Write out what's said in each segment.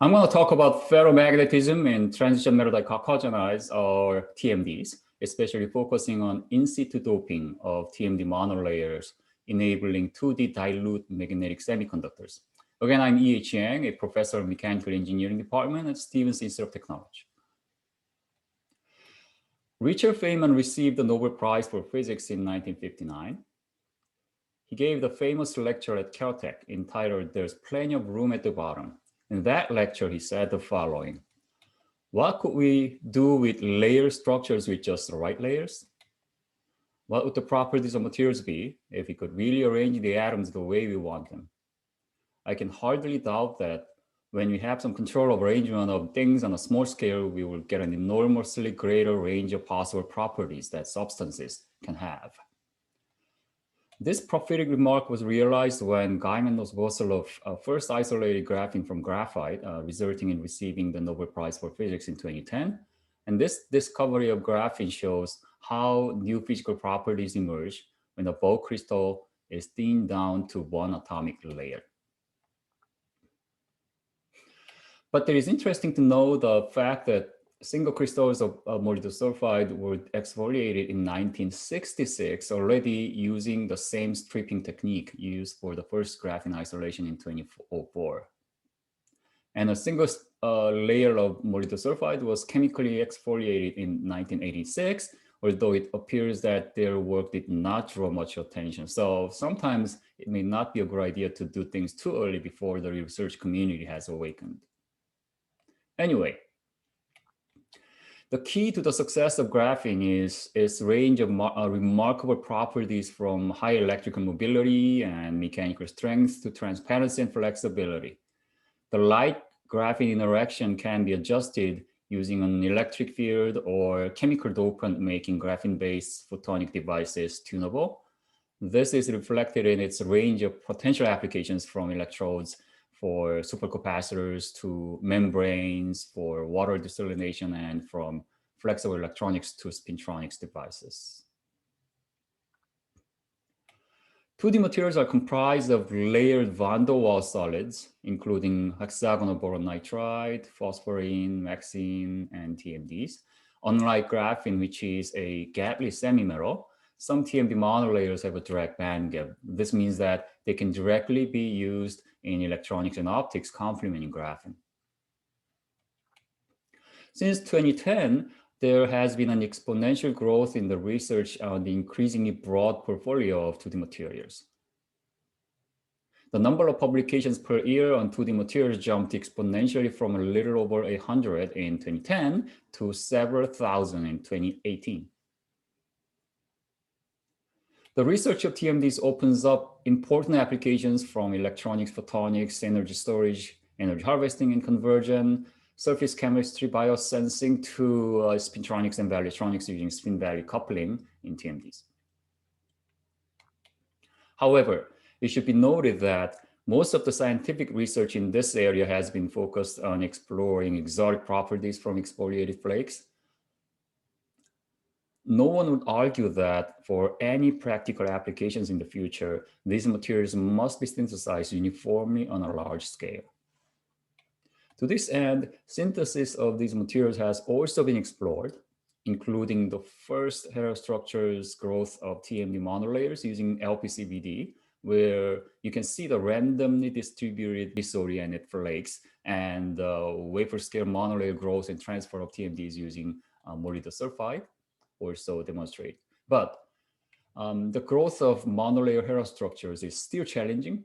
I'm going to talk about ferromagnetism and transition metal dichalcogenides, or TMDs, especially focusing on in situ doping of TMD monolayers, enabling 2D dilute magnetic semiconductors. Again, I'm E.H. Yang, a professor of mechanical engineering department at Stevens Institute of Technology. Richard Feynman received the Nobel Prize for Physics in 1959. He gave the famous lecture at Caltech entitled "There's Plenty of Room at the Bottom." In that lecture, he said the following: what could we do with layer structures with just the right layers? What would the properties of materials be if we could really arrange the atoms the way we want them? I can hardly doubt that when we have some control of arrangement of things on a small scale, we will get an enormously greater range of possible properties that substances can have. This prophetic remark was realized when Gaiman-Nosvoselov first isolated graphene from graphite, resulting in receiving the Nobel Prize for Physics in 2010. And this discovery of graphene shows how new physical properties emerge when a bulk crystal is thinned down to one atomic layer. But it is interesting to know the fact that single crystals of molybdenum sulfide were exfoliated in 1966, already using the same stripping technique used for the first graphene isolation in 2004. And a single layer of molybdenum sulfide was chemically exfoliated in 1986, although it appears that their work did not draw much attention. So sometimes it may not be a good idea to do things too early before the research community has awakened. Anyway, the key to the success of graphene is its range of remarkable properties, from high electrical mobility and mechanical strength to transparency and flexibility. The light graphene interaction can be adjusted using an electric field or chemical dopant, making graphene-based photonic devices tunable. This is reflected in its range of potential applications, from electrodes for supercapacitors to membranes for water desalination, and from flexible electronics to spintronics devices. 2D materials are comprised of layered van der Waals solids, including hexagonal boron nitride, phosphorine, maxine, and TMDs. Unlike graphene, which is a gapless semimetal, some TMD monolayers have a direct bandgap. This means that they can directly be used in electronics and optics, complementing graphene. Since 2010, there has been an exponential growth in the research on the increasingly broad portfolio of 2D materials. The number of publications per year on 2D materials jumped exponentially from a little over 100 in 2010 to several thousand in 2018. The research of TMDs opens up important applications, from electronics, photonics, energy storage, energy harvesting and conversion, surface chemistry, biosensing, to spintronics and value electronics using spin-value coupling in TMDs. However, it should be noted that most of the scientific research in this area has been focused on exploring exotic properties from exfoliated flakes. No one would argue that for any practical applications in the future, these materials must be synthesized uniformly on a large scale. To this end, synthesis of these materials has also been explored, including the first heterostructures growth of TMD monolayers using LPCVD, where you can see the randomly distributed disoriented flakes, and wafer scale monolayer growth and transfer of TMDs using molybdenum sulfide also demonstrate. But the growth of monolayer heterostructures is still challenging.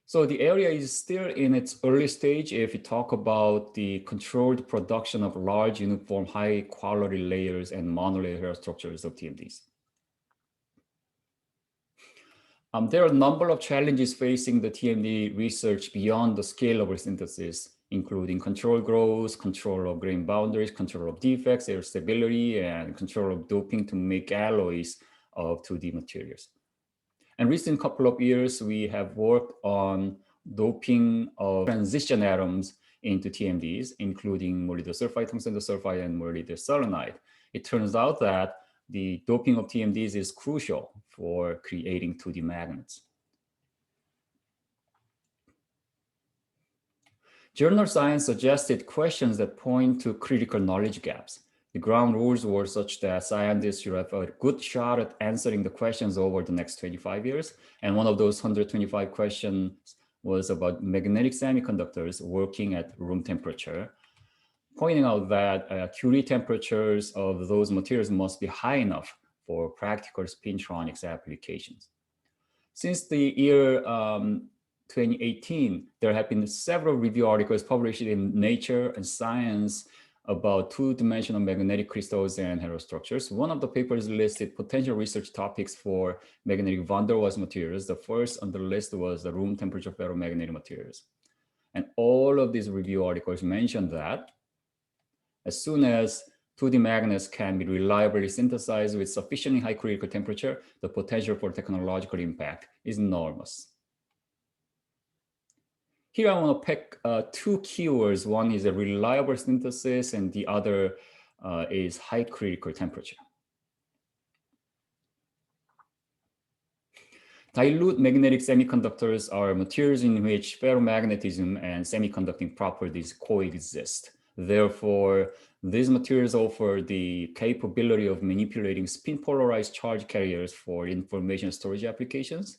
So the area is still in its early stage if we talk about the controlled production of large, uniform, high quality layers and monolayer heterostructures of TMDs. There are a number of challenges facing the TMD research beyond the scalable synthesis, including control growth, control of grain boundaries, control of defects, air stability, and control of doping to make alloys of 2D materials. And recent couple of years, we have worked on doping of transition atoms into TMDs, including molybdenum sulfide, tungsten sulfide, and molybdenum selenide. It turns out that the doping of TMDs is crucial for creating 2D magnets. Journal Science suggested questions that point to critical knowledge gaps. The ground rules were such that scientists should have a good shot at answering the questions over the next 25 years. And one of those 125 questions was about magnetic semiconductors working at room temperature, pointing out that Curie temperatures of those materials must be high enough for practical spintronics applications. Since the year 2018, there have been several review articles published in Nature and Science about two-dimensional magnetic crystals and heterostructures. One of the papers listed potential research topics for magnetic van der Waals materials. The first on the list was the room temperature ferromagnetic materials. And all of these review articles mentioned that as soon as 2D magnets can be reliably synthesized with sufficiently high critical temperature, the potential for technological impact is enormous. Here I want to pick two keywords. One is a reliable synthesis, and the other is high critical temperature. Dilute magnetic semiconductors are materials in which ferromagnetism and semiconducting properties coexist. Therefore, these materials offer the capability of manipulating spin polarized charge carriers for information storage applications.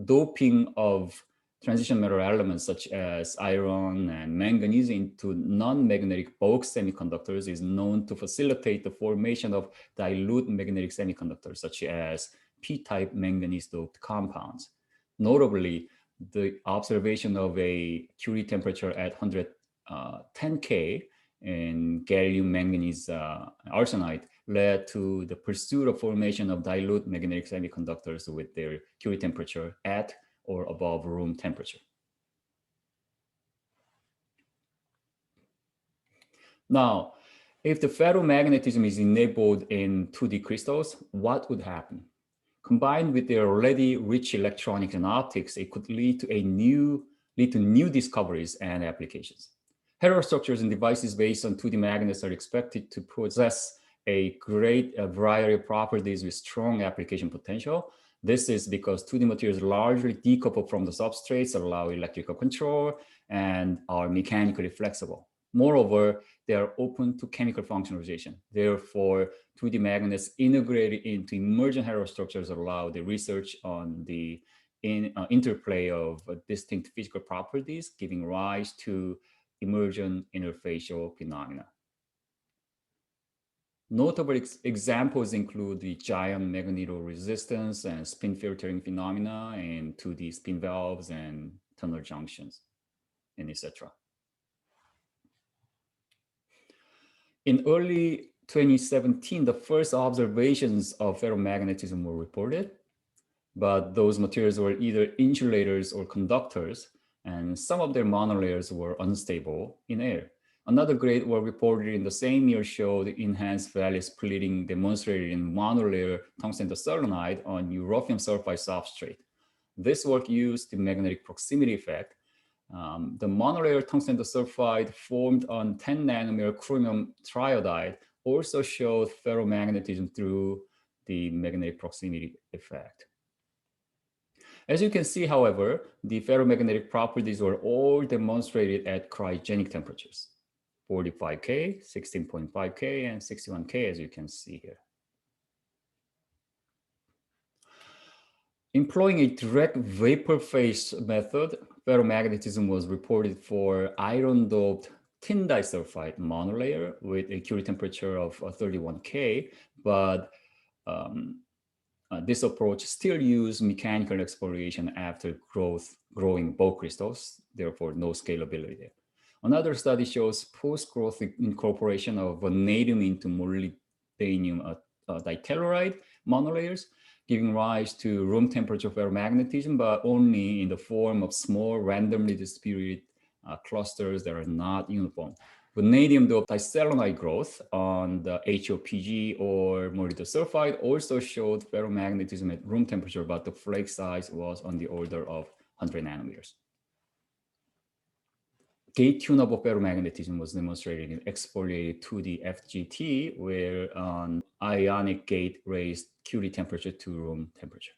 Doping of transition metal elements such as iron and manganese into non-magnetic bulk semiconductors is known to facilitate the formation of dilute magnetic semiconductors such as p-type manganese-doped compounds. Notably, the observation of a Curie temperature at 110 K in gallium manganese arsenide led to the pursuit of formation of dilute magnetic semiconductors with their Curie temperature at or above room temperature. Now, if the ferromagnetism is enabled in 2D crystals, what would happen? Combined with their already rich electronics and optics, it could lead to new discoveries and applications. Heterostructures and devices based on 2D magnets are expected to possess a great variety of properties with strong application potential. This is because 2D materials largely decouple from the substrates, allow electrical control, and are mechanically flexible. Moreover, they are open to chemical functionalization. Therefore, 2D magnets integrated into emergent heterostructures allow the research on the interplay of distinct physical properties, giving rise to emergent interfacial phenomena. Notable examples include the giant magnetoresistance and spin filtering phenomena in 2D spin valves and tunnel junctions, and etc. In early 2017, the first observations of ferromagnetism were reported, but those materials were either insulators or conductors, and some of their monolayers were unstable in air. Another great work reported in the same year showed enhanced valley splitting demonstrated in monolayer tungsten diselenide on uranium sulfide substrate. This work used the magnetic proximity effect. The monolayer tungsten disulfide formed on 10 nanometer chromium triodide also showed ferromagnetism through the magnetic proximity effect. As you can see, however, the ferromagnetic properties were all demonstrated at cryogenic temperatures, 45 K, 16.5 K, and 61 K, as you can see here. Employing a direct vapor phase method, ferromagnetism was reported for iron-doped tin disulfide monolayer with a Curie temperature of 31 K, but this approach still used mechanical exfoliation after growing bulk crystals, therefore no scalability there. Another study shows post-growth incorporation of vanadium into molybdenum ditelluride monolayers, giving rise to room temperature ferromagnetism, but only in the form of small randomly distributed clusters that are not uniform. Vanadium-doped diselenide growth on the HOPG or molybdenum sulfide also showed ferromagnetism at room temperature, but the flake size was on the order of 100 nanometers. Gate tunable ferromagnetism was demonstrated in exfoliated 2D FGT, where an ionic gate raised Curie temperature to room temperature.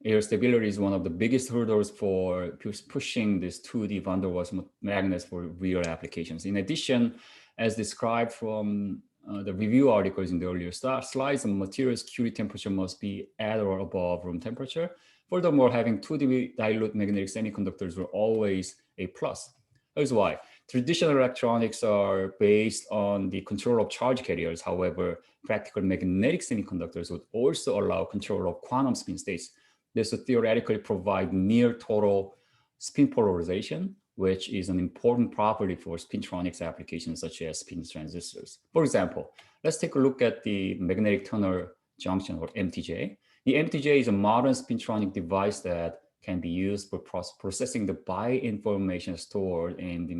Air stability is one of the biggest hurdles for pushing this 2D van der Waals magnets for real applications. In addition, as described from the review articles in the earlier slides, the material's Curie temperature must be at or above room temperature. Furthermore, having 2D dilute magnetic semiconductors were always a plus. Here's why. Traditional electronics are based on the control of charge carriers. However, practical magnetic semiconductors would also allow control of quantum spin states. This would theoretically provide near total spin polarization, which is an important property for spintronics applications such as spin transistors. For example, let's take a look at the magnetic tunnel junction, or MTJ. The MTJ is a modern spintronic device that can be used for processing the byte information stored in the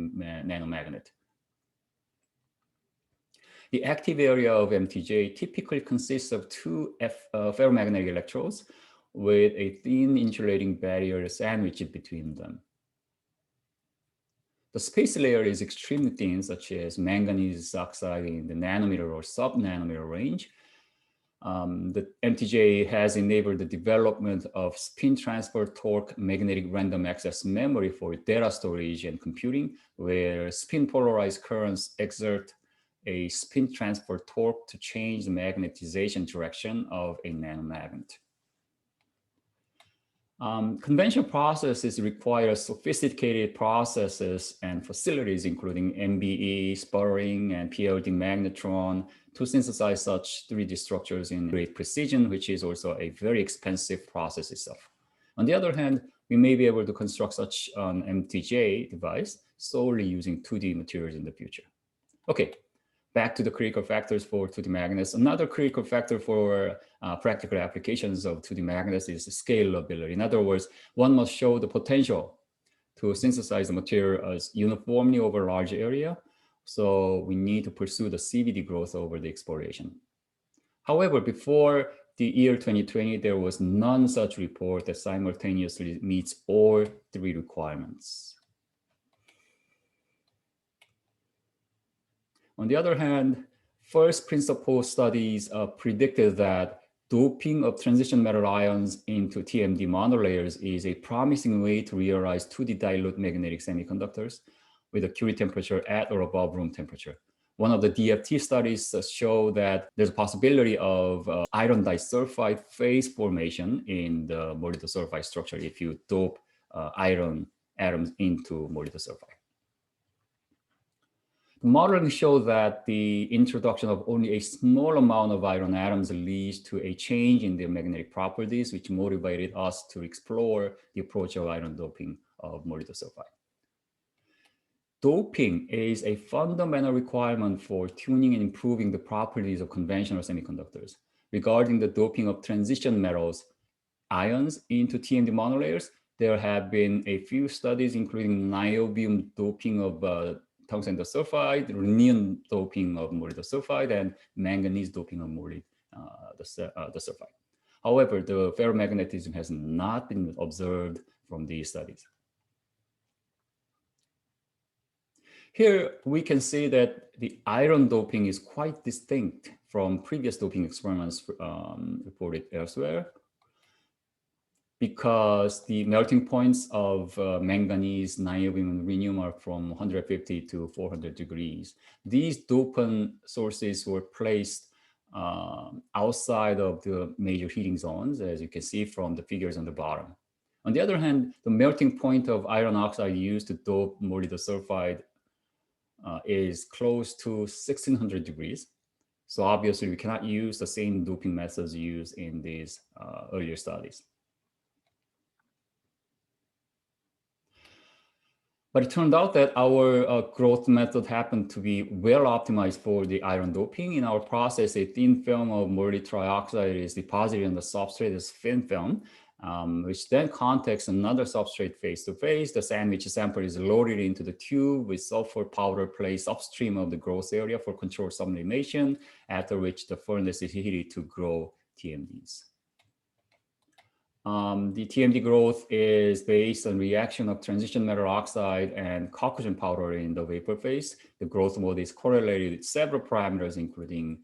nanomagnet. The active area of MTJ typically consists of two ferromagnetic electrodes with a thin insulating barrier sandwiched between them. The space layer is extremely thin, such as manganese oxide in the nanometer or sub-nanometer range. The MTJ has enabled the development of spin transfer torque magnetic random access memory for data storage and computing, where spin polarized currents exert a spin transfer torque to change the magnetization direction of a nanomagnet. Conventional processes require sophisticated processes and facilities, including MBE, sputtering, and PLD magnetron, to synthesize such 3D structures in great precision, which is also a very expensive process itself. On the other hand, we may be able to construct such an MTJ device solely using 2D materials in the future. Okay, back to the critical factors for 2D magnets. Another critical factor for practical applications of 2D magnets is scalability. In other words, one must show the potential to synthesize the material as uniformly over a large area. So we need to pursue the CVD growth over the exploration. However, before the year 2020, there was none such report that simultaneously meets all three requirements. On the other hand, first principle studies predicted that doping of transition metal ions into TMD monolayers is a promising way to realize 2D dilute magnetic semiconductors with a Curie temperature at or above room temperature. One of the DFT studies show that there's a possibility of iron disulfide phase formation in the molybdenum sulfide structure if you dope iron atoms into molybdenum sulfide. The modeling shows that the introduction of only a small amount of iron atoms leads to a change in their magnetic properties, which motivated us to explore the approach of iron doping of molybdenum sulfide. Doping is a fundamental requirement for tuning and improving the properties of conventional semiconductors. Regarding the doping of transition metals ions into TMD monolayers, there have been a few studies, including niobium doping of tungsten sulfide, rhenium doping of molybdenum sulfide, and manganese doping of molybdenum sulfide. However, the ferromagnetism has not been observed from these studies. Here we can see that the iron doping is quite distinct from previous doping experiments reported elsewhere, because the melting points of manganese, niobium, and rhenium are from 150 to 400 degrees. These dopant sources were placed outside of the major heating zones, as you can see from the figures on the bottom. On the other hand, the melting point of iron oxide used to dope molybdenum sulfide is close to 1600 degrees. So obviously we cannot use the same doping methods used in these earlier studies. But it turned out that our growth method happened to be well optimized for the iron doping. In our process, a thin film of molybdenum trioxide is deposited on the substrate as thin film, which then contacts another substrate face to face. The sandwich sample is loaded into the tube with sulfur powder placed upstream of the growth area for controlled sublimation, after which the furnace is heated to grow TMDs. The TMD growth is based on reaction of transition metal oxide and chalcogen powder in the vapor phase. The growth mode is correlated with several parameters, including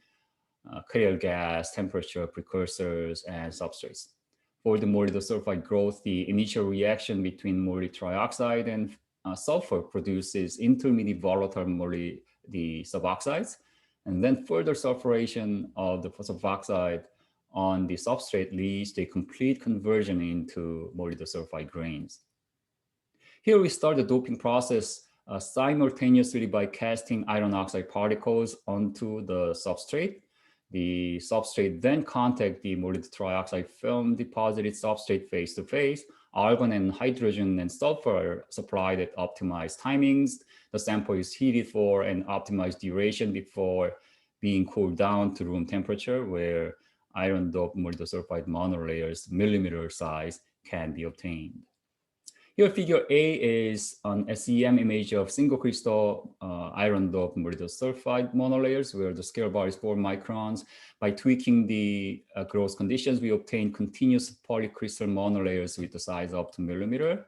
carrier gas, temperature, precursors, and substrates. For the molybdenum sulfide growth, the initial reaction between molybdenum trioxide and sulfur produces intermediate volatile molybdenum suboxides, and then further sulfuration of the suboxide on the substrate leads to a complete conversion into molybdenum sulfide grains. Here we start the doping process simultaneously by casting iron oxide particles onto the substrate. The substrate then contact the molybdenum trioxide film deposited substrate face to face. Argon and hydrogen and sulfur are supplied at optimized timings. The sample is heated for an optimized duration before being cooled down to room temperature, where iron doped molybdenum sulfide monolayers millimeter size can be obtained. Here, figure A is an SEM image of single crystal iron doped molybdenum sulfide monolayers, where the scale bar is 4 microns. By tweaking the growth conditions, we obtain continuous polycrystal monolayers with the size up to millimeter.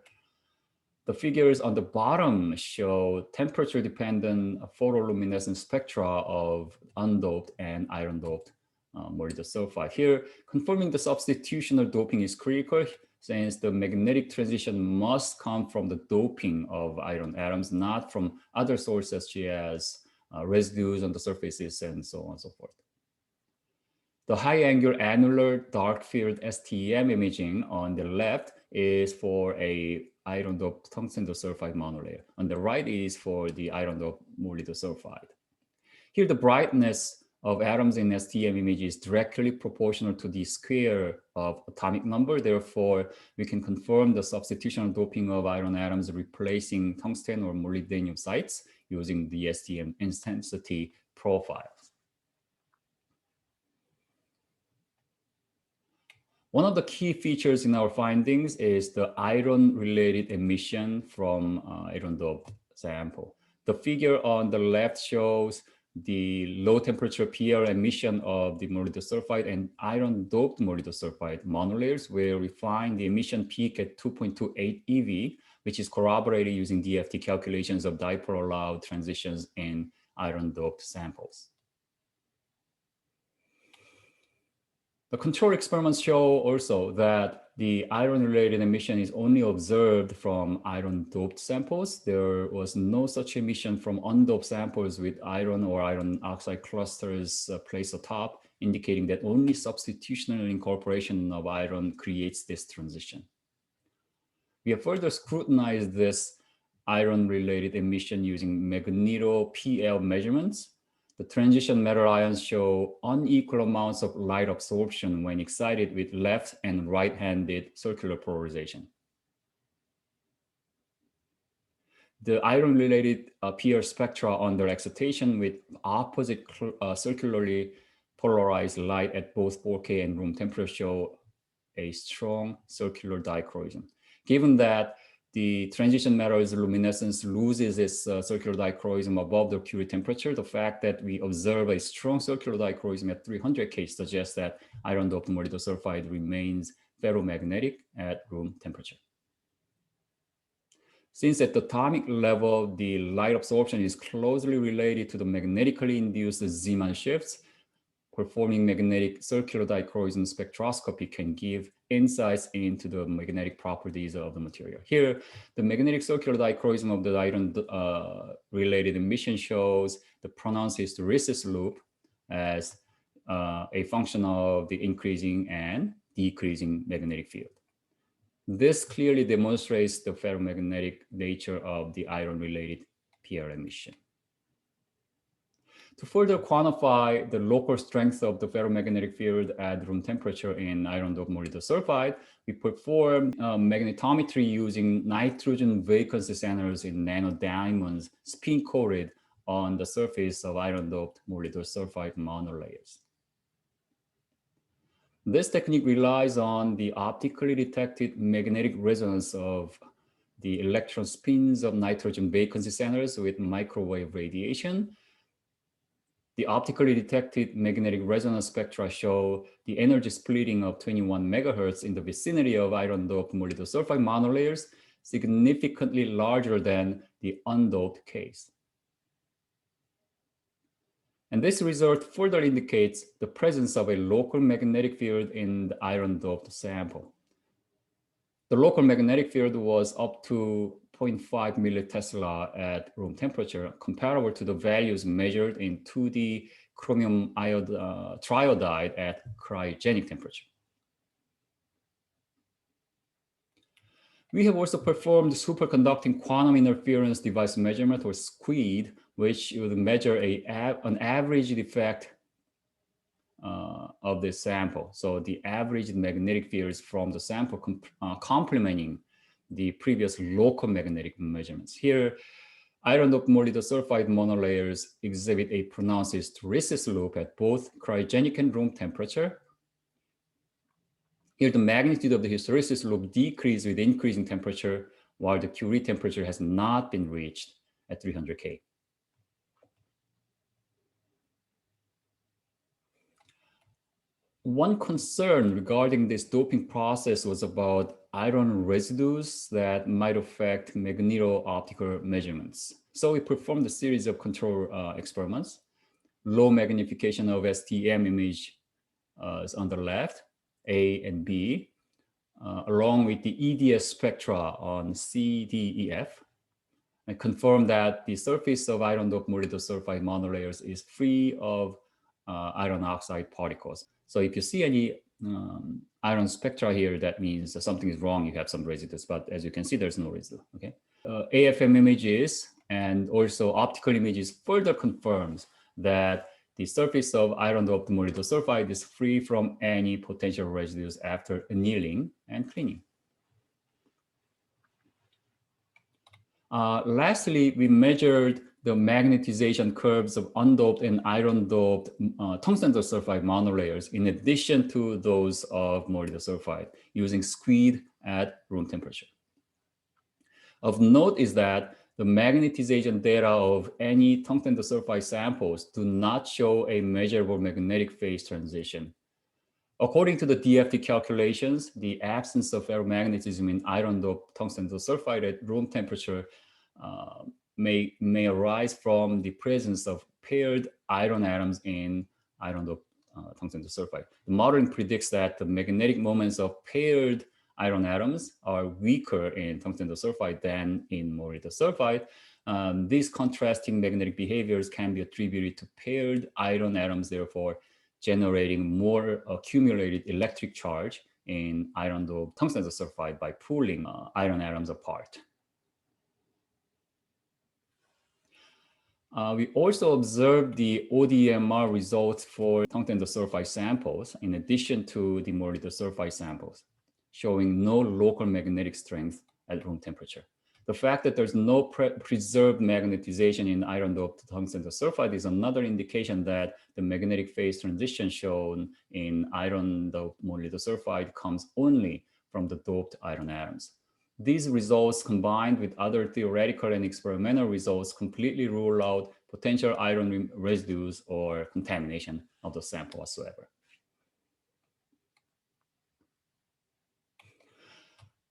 The figures on the bottom show temperature-dependent photoluminescent spectra of undoped and iron-doped molybdenum sulfide. Here, confirming the substitutional doping is critical, since the magnetic transition must come from the doping of iron atoms, not from other sources such as residues on the surfaces and so on and so forth. The high-angle annular dark field STEM imaging on the left is for a iron-doped tungsten sulfide monolayer. On the right is for the iron-doped molybdenum sulfide. Here, the brightness of atoms in STM image is directly proportional to the square of atomic number. Therefore, we can confirm the substitutional doping of iron atoms replacing tungsten or molybdenum sites using the STM intensity profiles. One of the key features in our findings is the iron-related emission from iron-doped sample. The figure on the left shows the low temperature PR emission of the molybdenum sulfide and iron-doped molybdenum sulfide monolayers, where we find the emission peak at 2.28 eV, which is corroborated using DFT calculations of dipole allowed transitions in iron-doped samples. The control experiments show also that the iron-related emission is only observed from iron-doped samples. There was no such emission from undoped samples with iron or iron oxide clusters placed atop, indicating that only substitutional incorporation of iron creates this transition. We have further scrutinized this iron-related emission using magneto-PL measurements. The transition metal ions show unequal amounts of light absorption when excited with left and right-handed circular polarization. The iron-related PR spectra under excitation with opposite circularly polarized light at both 4K and room temperature show a strong circular dichroism. Given that the transition metal's luminescence loses its circular dichroism above the Curie temperature, the fact that we observe a strong circular dichroism at 300 K suggests that iron-doped molybdenum sulfide remains ferromagnetic at room temperature. Since at the atomic level, the light absorption is closely related to the magnetically induced Zeeman shifts, performing magnetic circular dichroism spectroscopy can give insights into the magnetic properties of the material. Here, the magnetic circular dichroism of the iron-related emission shows the pronounced hysteresis loop as a function of the increasing and decreasing magnetic field. This clearly demonstrates the ferromagnetic nature of the iron-related PR emission. To further quantify the local strength of the ferromagnetic field at room temperature in iron-doped molybdenum sulfide, we perform magnetometry using nitrogen vacancy centers in nanodiamonds spin-coated on the surface of iron-doped molybdenum sulfide monolayers. This technique relies on the optically detected magnetic resonance of the electron spins of nitrogen vacancy centers with microwave radiation. The optically detected magnetic resonance spectra show the energy splitting of 21 megahertz in the vicinity of iron-doped molybdenum sulfide monolayers, significantly larger than the undoped case. And this result further indicates the presence of a local magnetic field in the iron-doped sample. The local magnetic field was up to 0.5 millitesla at room temperature, comparable to the values measured in 2D chromium triodide at cryogenic temperature. We have also performed superconducting quantum interference device measurement, or SQUID, which would measure an average defect of the sample. So the average magnetic fields from the sample complementing the previous local magnetic measurements. Here, iron-doped molybdenum monolayers exhibit a pronounced hysteresis loop at both cryogenic and room temperature. Here, the magnitude of the hysteresis loop decreases with increasing temperature, while the Curie temperature has not been reached at 300 K. One concern regarding this doping process was about iron residues that might affect magneto-optical measurements. So we performed a series of control experiments. Low magnification of STM image is on the left, A and B, along with the EDS spectra on CDEF, and confirmed that the surface of iron-doped molybdenum monolayers is free of iron oxide particles. So if you see any iron spectra here, that means that something is wrong. You have some residues, but as you can see, there's no residue. Okay, AFM images and also optical images further confirms that the surface of iron-doped molybdenum sulfide is free from any potential residues after annealing and cleaning. Lastly, we measured the magnetization curves of undoped and iron-doped tungsten sulfide monolayers in addition to those of molybdenum sulfide using SQUID at room temperature. Of note is that the magnetization data of any tungsten sulfide samples do not show a measurable magnetic phase transition. According to the DFT calculations, the absence of ferromagnetism in iron-doped tungsten sulfide at room temperature may arise from the presence of paired iron atoms in iron-doped tungsten sulfide. The modeling predicts that the magnetic moments of paired iron atoms are weaker in tungsten sulfide than in molybdenum sulfide. These contrasting magnetic behaviors can be attributed to paired iron atoms, therefore generating more accumulated electric charge in iron-doped tungsten sulfide by pulling iron atoms apart. We also observed the ODMR results for tungsten sulfide samples in addition to the molybdenum sulfide samples, showing no local magnetic strength at room temperature. The fact that there's no preserved magnetization in iron-doped tungsten sulfide is another indication that the magnetic phase transition shown in iron-doped molybdenum sulfide comes only from the doped iron atoms. These results, combined with other theoretical and experimental results, completely rule out potential iron residues or contamination of the sample whatsoever.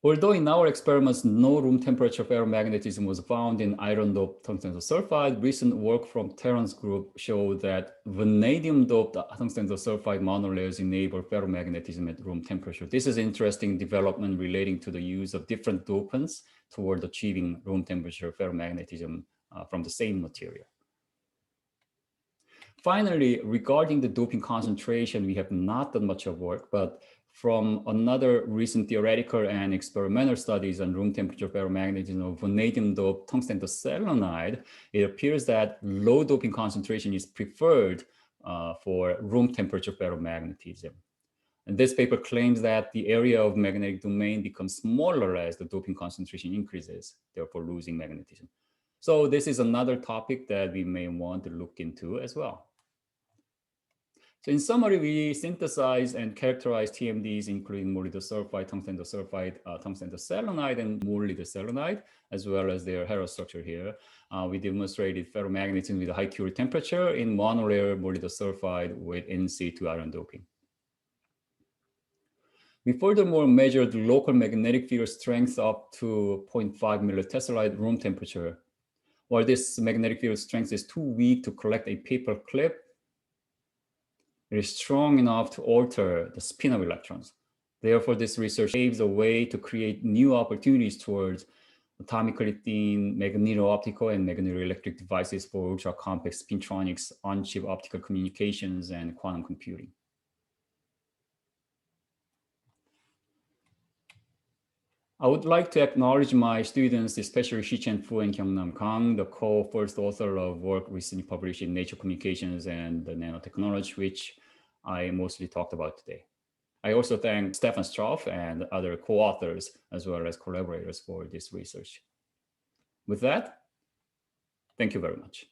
Although in our experiments, no room temperature ferromagnetism was found in iron-doped tungsten sulfide, recent work from Terran's group showed that vanadium-doped tungsten sulfide monolayers enable ferromagnetism at room temperature. This is interesting development relating to the use of different dopants toward achieving room temperature ferromagnetism from the same material. Finally, regarding the doping concentration, we have not done much of work, but from another recent theoretical and experimental studies on room temperature ferromagnetism of vanadium-doped tungsten selenide, it appears that low doping concentration is preferred for room temperature ferromagnetism. And this paper claims that the area of magnetic domain becomes smaller as the doping concentration increases, therefore losing magnetism. So this is another topic that we may want to look into as well. So in summary, we synthesize and characterize TMDs, including molybdenum sulfide, tungsten selenide, and molybdenum selenide, as well as their heterostructure here. We demonstrated ferromagnetism with a high Curie temperature in monolayer molybdenum sulfide with in situ iron doping. We furthermore measured local magnetic field strength up to 0.5 millitesla at room temperature. While this magnetic field strength is too weak to collect a paper clip, it is strong enough to alter the spin of electrons. Therefore, this research paves a way to create new opportunities towards atomically thin magneto-optical and magneto-electric devices for ultra-complex spintronics, on-chip optical communications, and quantum computing. I would like to acknowledge my students, especially Shichen Fu and Kyungnam Kang, the co-first author of work recently published in Nature Communications and Nanotechnology, which I mostly talked about today. I also thank Stefan Stroff and other co-authors, as well as collaborators for this research. With that, thank you very much.